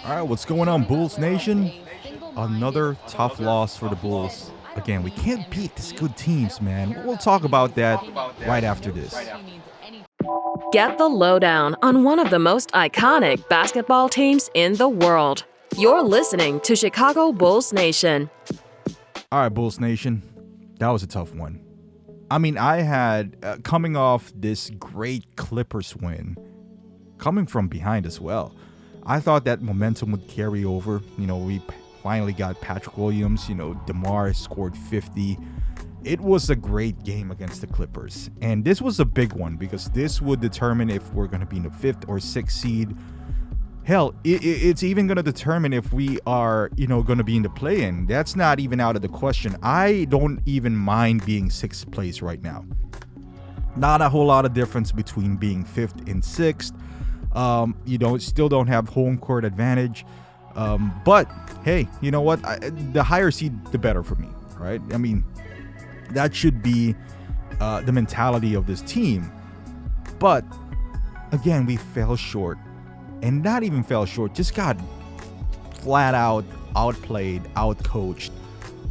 All right, what's going on, Bulls Nation? Another tough loss for the Bulls. Again, we can't beat these good teams, man. We'll talk about that right after this. Get the lowdown on one of the most iconic basketball teams in the world. You're listening to Chicago Bulls Nation. All right, Bulls Nation, that was a tough one. I mean, I had, coming off this great Clippers win, coming from behind as well, I thought that momentum would carry over. You know, we finally got Patrick Williams. You know, DeMar scored 50. It was a great game against the Clippers. And this was a big one because this would determine if we're going to be in the 5th or 6th seed. Hell, it's even going to determine if we are, going to be in the play-in. That's not even out of the question. I don't even mind being 6th place right now. Not a whole lot of difference between being 5th and 6th. Still don't have home court advantage. But hey, you know what? The higher seed, the better for me, right? I mean, that should be the mentality of this team. But again, we fell short. And not even fell short, just got flat out outplayed, outcoached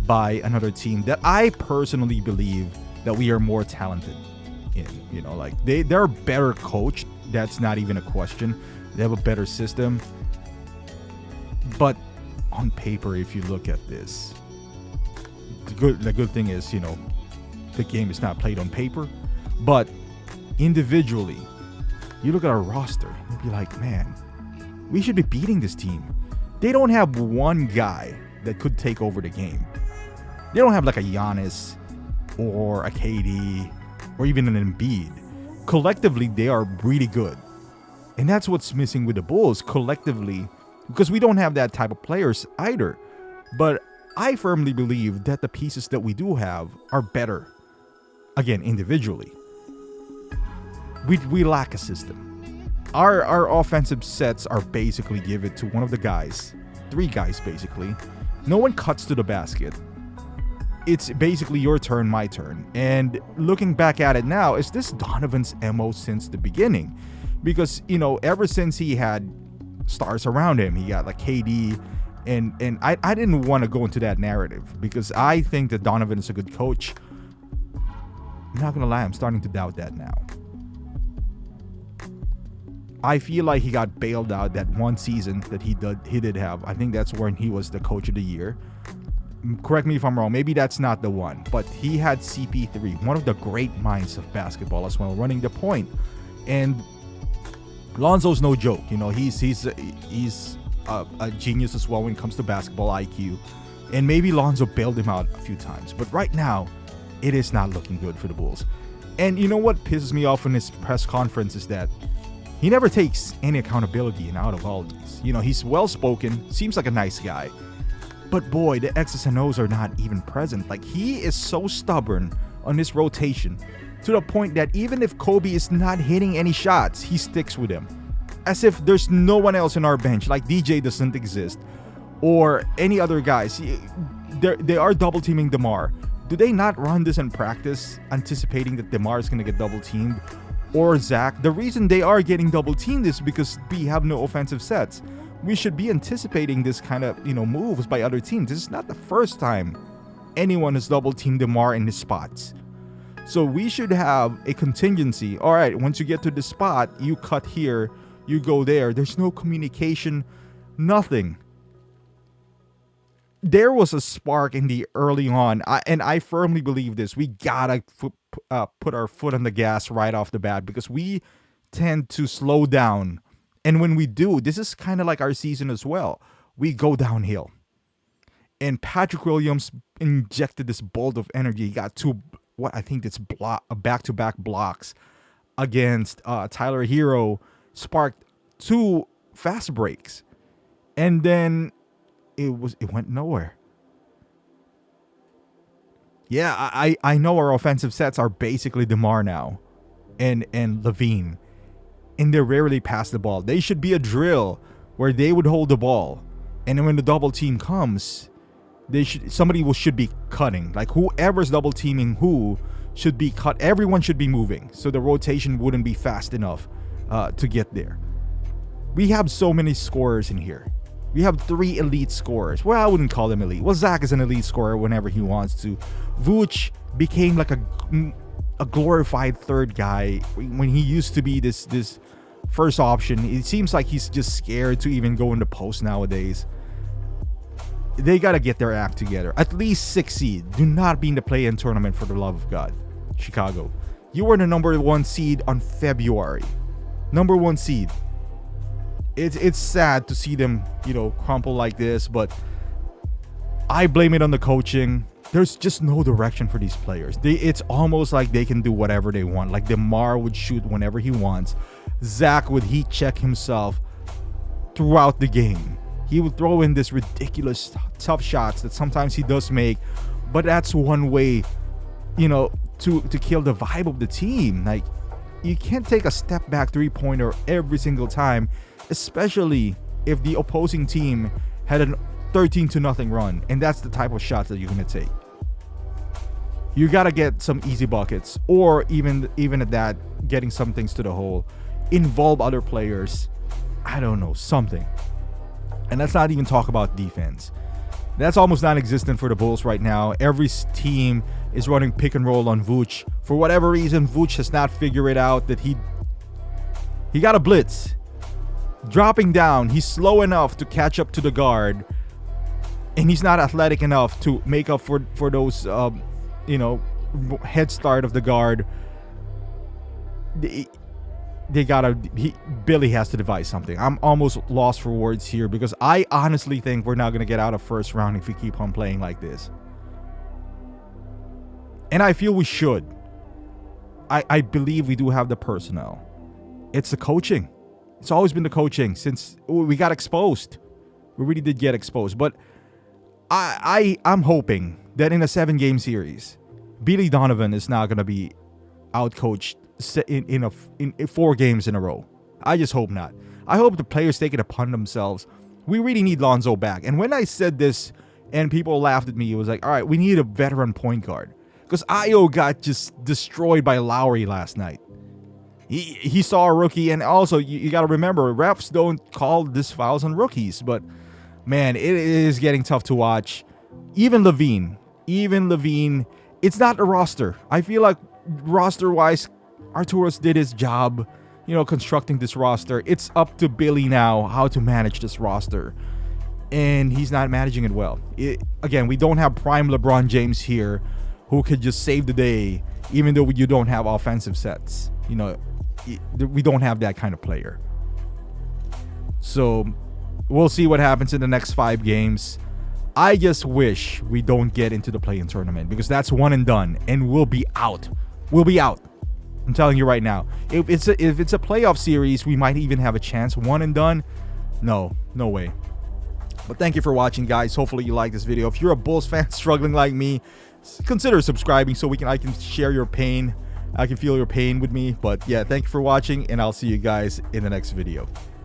by another team that I personally believe that we are more talented in. They're better coached. That's not even a question. They have a better system. But on paper, if you look at this, the good thing is, the game is not played on paper. But individually, you look at our roster and you'll be like, man, we should be beating this team. They don't have one guy that could take over the game. They don't have like a Giannis or a KD or even an Embiid. Collectively, they are really good. And that's what's missing with the Bulls collectively, because we don't have that type of players either. But I firmly believe that the pieces that we do have are better. Again, individually. We lack a system. Our offensive sets are basically given to one of the guys. 3 guys, basically. No one cuts to the basket. It's basically your turn, my turn. And looking back at it now, is this Donovan's MO since the beginning? Because, ever since he had stars around him, he got like KD. And I didn't want to go into that narrative because I think that Donovan is a good coach. I'm not going to lie, I'm starting to doubt that now. I feel like he got bailed out that one season that he did have. I think that's when he was the coach of the year. Correct me if I'm wrong. Maybe that's not the one. But he had CP3, one of the great minds of basketball as well, running the point. And Lonzo's no joke. He's a genius as well when it comes to basketball IQ. And maybe Lonzo bailed him out a few times. But right now, it is not looking good for the Bulls. And you know what pisses me off in his press conference is that he never takes any accountability out of all these. He's well-spoken, seems like a nice guy. But boy, the X's and O's are not even present. Like, he is so stubborn on this rotation to the point that even if Kobe is not hitting any shots, he sticks with him. As if there's no one else in our bench, like DJ doesn't exist. Or any other guys. They are double-teaming DeMar. Do they not run this in practice, anticipating that DeMar is going to get double-teamed? Or Zach? The reason they are getting double-teamed is because we have no offensive sets. We should be anticipating this kind of, moves by other teams. This is not the first time anyone has double-teamed DeMar in his spots. So we should have a contingency. All right, once you get to the spot, you cut here, you go there. There's no communication, nothing. There was a spark in the early on, and I firmly believe this. We gotta put our foot on the gas right off the bat because we tend to slow down. And when we do, this is kind of like our season as well. We go downhill. And Patrick Williams injected this bolt of energy. He got back-to-back blocks against Tyler Hero, sparked 2 fast breaks. And then it went nowhere. Yeah, I know our offensive sets are basically DeMar now and Levine. And they rarely pass the ball. They should be a drill where they would hold the ball. And then when the double team comes, somebody should be cutting. Like whoever's double teaming who should be cut. Everyone should be moving. So the rotation wouldn't be fast enough to get there. We have so many scorers in here. We have 3 elite scorers. Well, I wouldn't call them elite. Well, Zach is an elite scorer whenever he wants to. Vooch became like a glorified third guy when he used to be this first option. It seems like he's just scared to even go into post nowadays. They got to get their act together. At least 6 seed. Do not be in the play-in tournament, for the love of God. Chicago. You were the number 1 seed on February. Number 1 seed. It's sad to see them, crumple like this, but I blame it on the coaching. There's just no direction for these players. It's almost like they can do whatever they want. Like DeMar would shoot whenever he wants. Zach would heat check himself throughout the game. He would throw in this ridiculous tough shots that sometimes he does make, but that's one way, to kill the vibe of the team. Like, you can't take a step back 3-pointer every single time, especially if the opposing team had a 13-0 run, and that's the type of shots that you're going to take. You got to get some easy buckets, or even at that, getting some things to the hole. Involve other players. I don't know, something. And let's not even talk about defense. That's almost non-existent for the Bulls right now. Every team is running pick and roll on Vooch. For whatever reason, Vooch has not figured it out that he got a blitz. Dropping down, he's slow enough to catch up to the guard, and he's not athletic enough to make up for those head start of the guard. Billy has to devise something. I'm almost lost for words here, because I honestly think we're not going to get out of first round if we keep on playing like this. And I feel we should. I believe we do have the personnel. It's the coaching. It's always been the coaching since we got exposed. We really did get exposed. But I'm hoping that in a 7-game series, Billy Donovan is not going to be outcoached in 4 games in a row. I just hope not. I hope the players take it upon themselves. We really need Lonzo back. And when I said this and people laughed at me, it was like, all right, we need a veteran point guard. Because Ayo got just destroyed by Lowry last night. He saw a rookie, and also you got to remember, refs don't call this fouls on rookies. But man, it is getting tough to watch. Even Levine, it's not the roster. I feel like roster-wise, Arturos did his job, constructing this roster. It's up to Billy now how to manage this roster. And he's not managing it well. Again, we don't have prime LeBron James here who could just save the day, even though you don't have offensive sets. We don't have that kind of player. So we'll see what happens in the next 5 games. I just wish we don't get into the play-in tournament, because that's one and done, and we'll be out. I'm telling you right now. If it's a playoff series, we might even have a chance. One and done? No way. But thank you for watching, guys. Hopefully you like this video. If you're a Bulls fan struggling like me, consider subscribing so I can share your pain. I can feel your pain with me. But yeah, thank you for watching, and I'll see you guys in the next video.